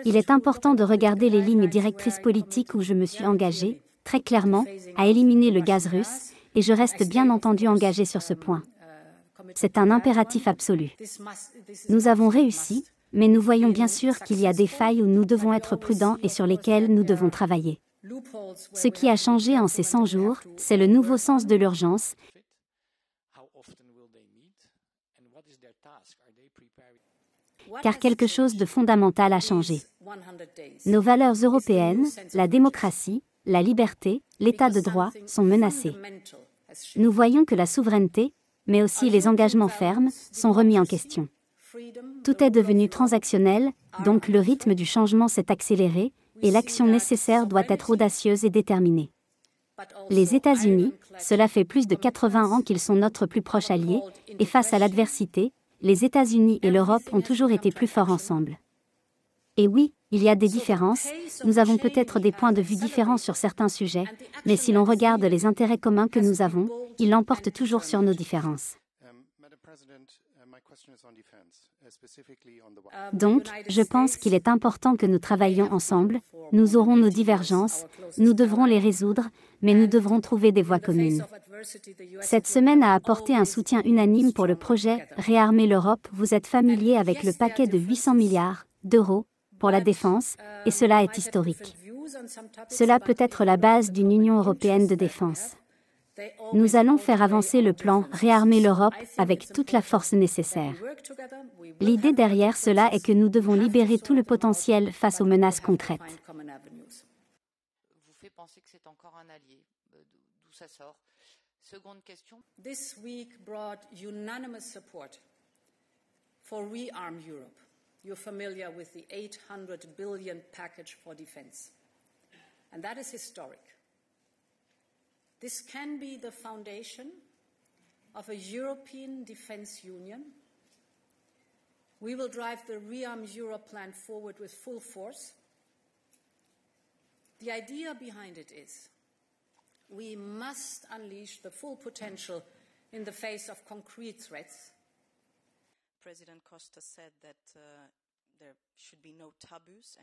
Il est important de regarder les lignes directrices politiques où je me suis engagé, très clairement, à éliminer le gaz russe, et je reste bien entendu engagé sur ce point. C'est un impératif absolu. Nous avons réussi, mais nous voyons bien sûr qu'il y a des failles où nous devons être prudents et sur lesquelles nous devons travailler. Ce qui a changé en ces 100 jours, c'est le nouveau sens de l'urgence. Car quelque chose de fondamental a changé. Nos valeurs européennes, la démocratie, la liberté, l'état de droit, sont menacées. Nous voyons que la souveraineté, mais aussi les engagements fermes, sont remis en question. Tout est devenu transactionnel, donc le rythme du changement s'est accéléré, et l'action nécessaire doit être audacieuse et déterminée. Les États-Unis, cela fait plus de 80 ans qu'ils sont notre plus proche allié, et face à l'adversité, les États-Unis et l'Europe ont toujours été plus forts ensemble. Et oui, il y a des différences, nous avons peut-être des points de vue différents sur certains sujets, mais si l'on regarde les intérêts communs que nous avons, ils l'emportent toujours sur nos différences. Donc, je pense qu'il est important que nous travaillions ensemble, nous aurons nos divergences, nous devrons les résoudre, mais nous devrons trouver des voies communes. Cette semaine a apporté un soutien unanime pour le projet « Réarmer l'Europe ». Vous êtes familier avec le paquet de 800 milliards d'euros pour la défense, et cela est historique. Cela peut être la base d'une Union européenne de défense. Nous allons faire avancer le plan « Réarmer l'Europe » avec toute la force nécessaire. L'idée derrière cela est que nous devons libérer tout le potentiel face aux menaces concrètes. Vous fait penser que c'est encore un allié, d'où ça sort. Seconde question. This week brought unanimous support for Rearm Europe. You're familiar with the 800 billion package for defense. And that is historic. This can be the foundation of a European defense union. We will drive the Rearm Europe plan forward with full force. The idea behind it is we must unleash the full potential in the face of concrete threats. President Costa said that there should be no taboos.